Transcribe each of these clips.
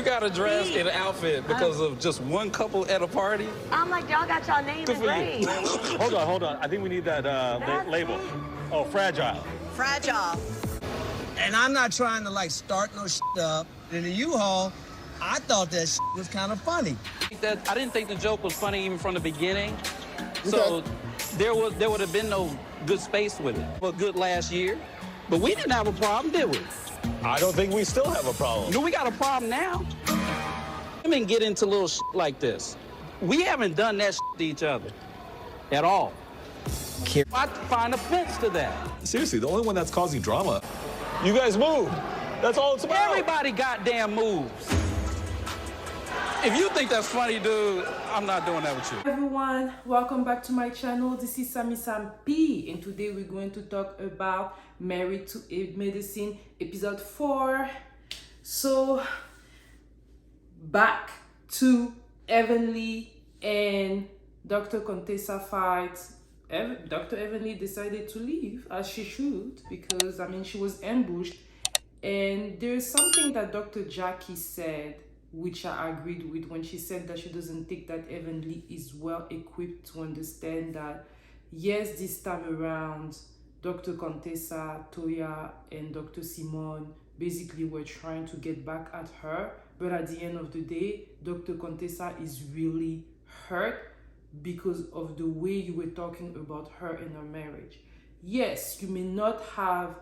gotta dress in an outfit because of just one couple at a party? I'm like, y'all got y'all names Good for you. engraved. Hold on. I think we need that label. Oh, fragile. Fragile. And I'm not trying to like start no shit up. In the U-Haul, I thought that shit was kind of funny. I didn't think the joke was funny even from the beginning. So there would have been no good space with it. A good last year. But we didn't have a problem, did we? I don't think we still have a problem. No, we got a problem now. Women get into little shit like this. We haven't done that shit to each other at all. I find offense to that. Seriously, the only one that's causing drama. You guys move. That's all it's about. Everybody goddamn moves. If you think that's funny, dude, I'm not doing that with you. Hi everyone, welcome back to my channel. This is Sammy Sam P, and today we're going to talk about Married to Medicine episode 4. So back to Heavenly and Dr. Contessa fight. Dr. Heavenly decided to leave, as she should, because I mean she was ambushed. And there's something that Dr. Jackie said which I agreed with, when she said that she doesn't think that Heavenly is well equipped to understand that, yes, this time around, Dr. Contessa, Toya, and Dr. Simone basically were trying to get back at her, but at the end of the day, Dr. Contessa is really hurt because of the way you were talking about her and her marriage. Yes, you may not have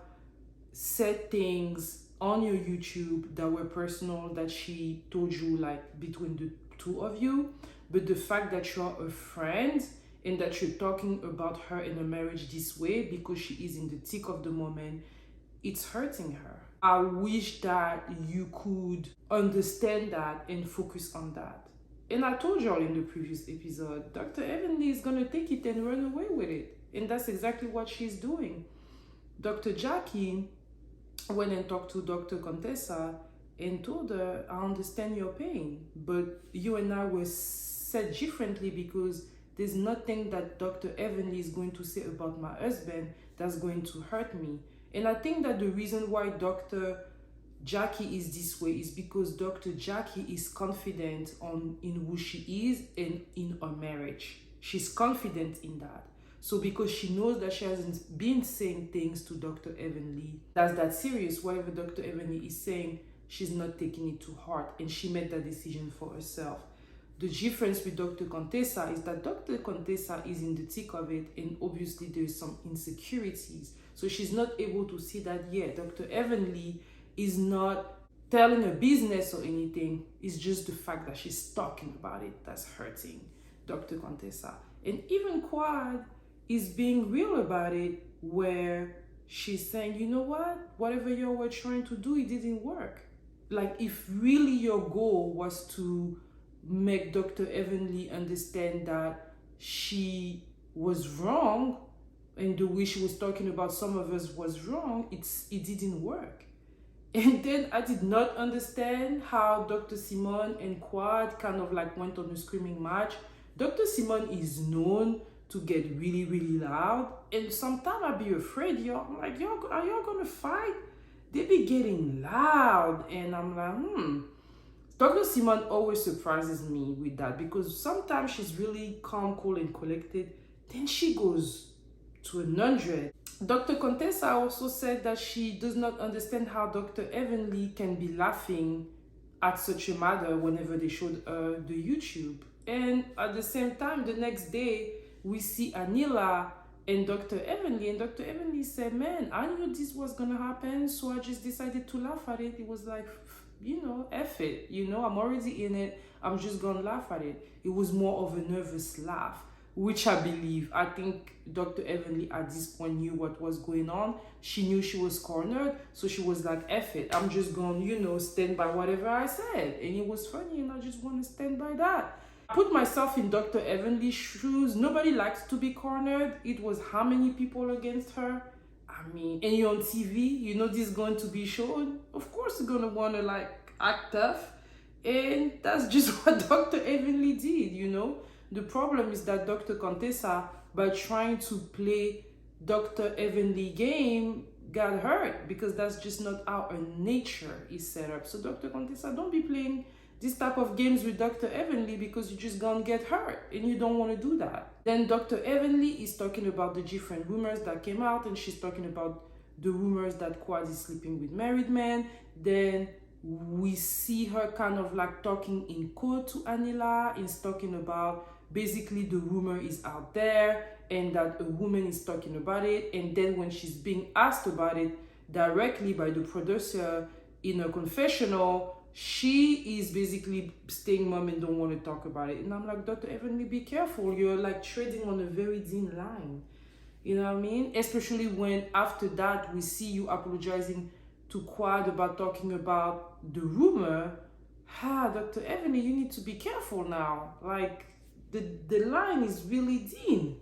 said things on your YouTube that were personal, that she told you like between the two of you, but the fact that you're a friend and that you're talking about her in a marriage this way because she is in the thick of the moment, it's hurting her. I wish that you could understand that and focus on that. And I told y'all in the previous episode, Dr. Heavenly is gonna take it and run away with it, and that's exactly what she's doing. Dr. Jackie went and talked to Dr. Contessa and told her, I understand your pain, but you and I were said differently because there's nothing that Dr. Heavenly is going to say about my husband that's going to hurt me. And I think that the reason why Dr. Jackie is this way is because Dr. Jackie is confident in who she is and in her marriage. She's confident in that. So because she knows that she hasn't been saying things to Dr. Heavenly that's that serious, whatever Dr. Heavenly is saying, she's not taking it to heart, and she made that decision for herself. The difference with Dr. Contessa is that Dr. Contessa is in the thick of it, and obviously there's some insecurities. So she's not able to see that, yeah, Dr. Heavenly is not telling her business or anything. It's just the fact that she's talking about it that's hurting Dr. Contessa. And even Quad is being real about it, where she's saying, you know what, whatever you were trying to do, it didn't work. Like, if really your goal was to make Dr. Heavenly understand that she was wrong and the way she was talking about some of us was wrong, it didn't work. And then I did not understand how Dr. Simone and Quad kind of like went on a screaming match. Dr. Simone is known to get really, really loud, and sometimes I be afraid, y'all. I'm like, are y'all gonna fight? They be getting loud, and I'm like, Dr. Simone always surprises me with that, because sometimes she's really calm, cool, and collected. Then she goes to 100. Dr. Contessa also said that she does not understand how Dr. Heavenly can be laughing at such a matter whenever they showed the YouTube. And at the same time, the next day, we see Anila and Dr. Heavenly, and Dr. Heavenly said, man, I knew this was gonna happen, so I just decided to laugh at it. It was like, you know, F it, you know, I'm already in it, I'm just gonna laugh at it. It was more of a nervous laugh, which I think Dr. Heavenly at this point knew what was going on. She knew she was cornered, so she was like, F it, I'm just gonna, you know, stand by whatever I said. And it was funny, and I just want to stand by that. Put myself in Dr. Heavenly's shoes. Nobody likes to be cornered. It was how many people against her? I mean, and you're on TV, you know this is going to be shown. Of course you're gonna wanna like act tough. And that's just what Dr. Heavenly did, you know. The problem is that Dr. Contessa, by trying to play Dr. Heavenly game, got hurt, because that's just not how her nature is set up. So Dr. Contessa, don't be playing this type of games with Dr. Heavenly, because you just gonna get hurt and you don't want to do that. Then Dr. Heavenly is talking about the different rumors that came out, and she's talking about the rumors that Quad is sleeping with married men. Then we see her kind of like talking in code to Anila, is talking about basically the rumor is out there and that a woman is talking about it. And then when she's being asked about it directly by the producer in a confessional, she is basically staying mum and don't want to talk about it. And I'm like, Dr. Heavenly, be careful. You're like treading on a very thin line. You know what I mean? Especially when after that we see you apologizing to Quad about talking about the rumor. Dr. Heavenly, you need to be careful now. Like, the line is really thin.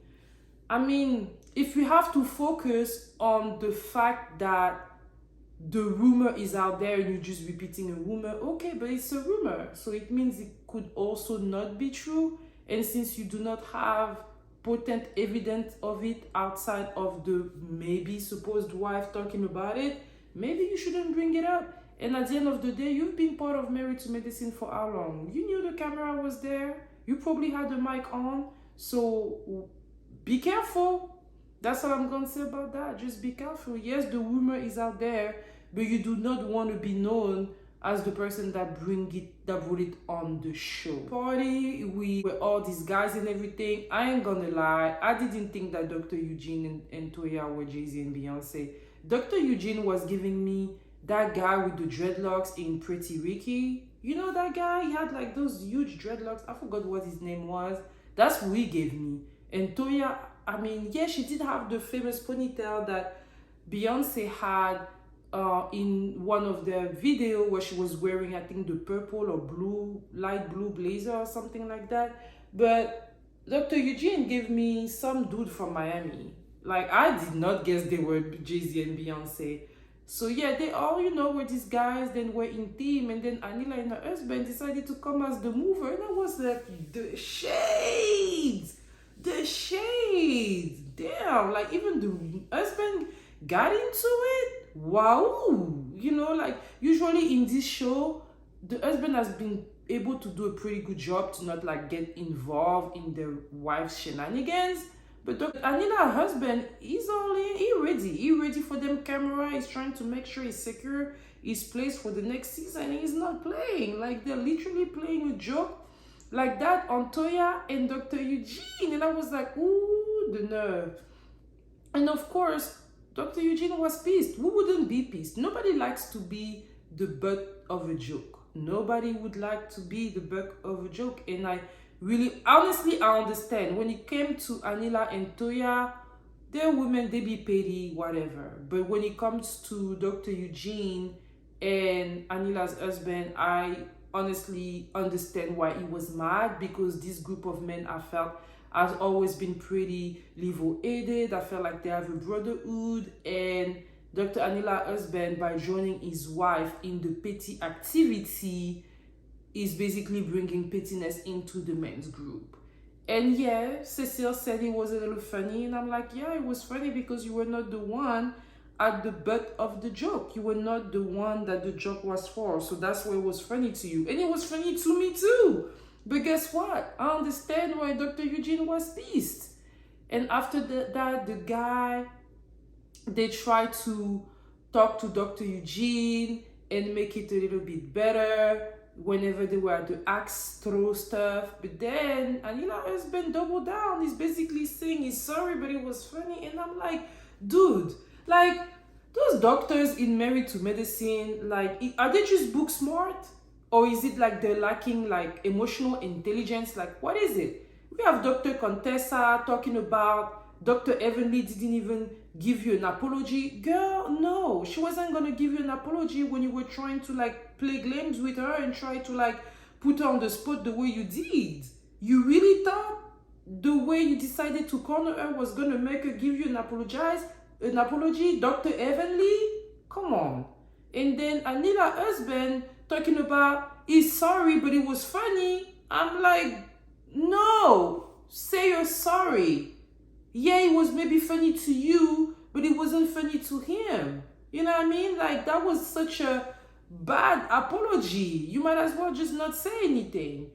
I mean, if we have to focus on the fact that the rumor is out there and you're just repeating a rumor, okay, but it's a rumor, so it means it could also not be true. And since you do not have potent evidence of it outside of the maybe supposed wife talking about it, maybe you shouldn't bring it up. And at the end of the day, you've been part of Married to Medicine for how long? You knew the camera was there, you probably had the mic on, so be careful. That's all I'm gonna say about that. Just be careful. Yes, the rumor is out there, but you do not want to be known as the person that brought it on the show. Party, we were all these guys and everything. I ain't gonna lie, I didn't think that Dr. Eugene and Toya were Jay-Z and Beyonce. Dr. Eugene was giving me that guy with the dreadlocks in Pretty Ricky. You know that guy? He had like those huge dreadlocks. I forgot what his name was. That's who he gave me. And Toya, I mean, yeah, she did have the famous ponytail that Beyonce had in one of their video where she was wearing, I think, the purple or blue, light blue blazer or something like that. But Dr. Eugene gave me some dude from Miami. Like, I did not guess they were Jay-Z and Beyonce. So yeah, they all, you know, were these guys, then were in team, and then Anila and her husband decided to come as the mover, and I was like, the shades! Damn, like even the husband got into it. Wow. You know, like usually in this show, the husband has been able to do a pretty good job to not like get involved in the wife's shenanigans. But Anila's husband, he's ready. He ready for them camera. He's trying to make sure he's secure his place for the next season. He's not playing. Like, they're literally playing a joke like that on Toya and Dr. Eugene. And I was like, ooh, the nerve. And of course, Dr. Eugene was pissed. Who wouldn't be pissed? Nobody likes to be the butt of a joke. Nobody would like to be the butt of a joke. And I really, honestly, I understand. When it came to Anila and Toya, they're women, they be petty, whatever. But when it comes to Dr. Eugene and Anila's husband, I honestly understand why he was mad, because this group of men, I felt, has always been pretty level-headed. I felt like they have a brotherhood, and Dr. Anila's husband, by joining his wife in the petty activity, is basically bringing pettiness into the men's group. And yeah, Cecile said it was a little funny, and I'm like, yeah, it was funny because you were not the one at the butt of the joke. You were not the one that the joke was for, so that's why it was funny to you. And it was funny to me too. But guess what? I understand why Dr. Eugene was pissed. And after that, the guy, they tried to talk to Dr. Eugene and make it a little bit better whenever they were at the axe throw stuff. But then Anila's husband doubled down. He's basically saying he's sorry, but it was funny. And I'm like, dude, like, those doctors in Married to Medicine, like, are they just book smart? Or is it like they're lacking like emotional intelligence? Like, what is it? We have Dr. Contessa talking about Dr. Heavenly didn't even give you an apology. Girl, no, she wasn't gonna give you an apology when you were trying to like play games with her and try to like put her on the spot the way you did. You really thought the way you decided to corner her was gonna make her give you an apology, Dr. Heavenly? Come on. And then Anila's husband talking about he's sorry, but it was funny. I'm like, no, say you're sorry. Yeah, it was maybe funny to you, but it wasn't funny to to him. You know what I mean? Like, that was such a bad apology. You might as well just not say anything.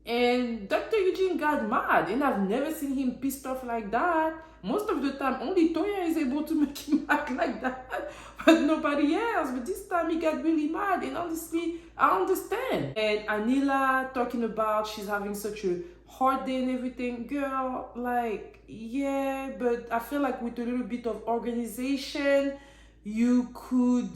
And Dr. Eugene got mad, and I've never seen him pissed off like that. Most of the time, only Toya is able to make him act like that, but nobody else. But this time, he got really mad, and honestly, I understand. And Anila talking about she's having such a hard day and everything. Girl, like, yeah, but I feel like with a little bit of organization, you could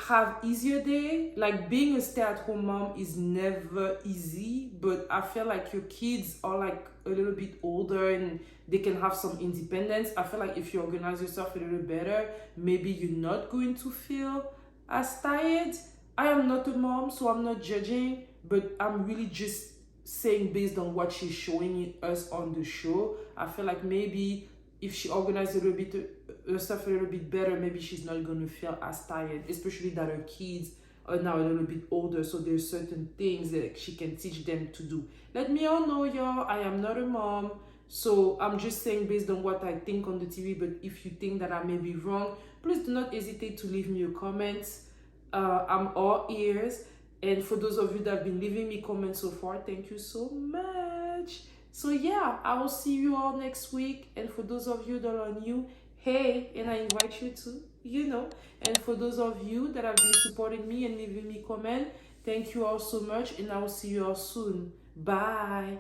have easier day. Like, being a stay-at-home mom is never easy, but I feel like your kids are like a little bit older and they can have some independence. I feel like if you organize yourself a little better, maybe you're not going to feel as tired. I am not a mom, so I'm not judging, but I'm really just saying based on what she's showing us on the show. I feel like maybe if she organized a little bit herself a little bit better, maybe she's not going to feel as tired, especially that her kids are now a little bit older, so there's certain things that she can teach them to do. Let me all know, y'all, I am not a mom, so I'm just saying based on what I think on the TV, but if you think that I may be wrong, please do not hesitate to leave me a comment. I'm all ears, and for those of you that have been leaving me comments so far, thank you so much. So yeah, I will see you all next week, and for those of you that are new, hey, and I invite you to, and for those of you that have been supporting me and leaving me comment, thank you all so much, and I will see you all soon. Bye.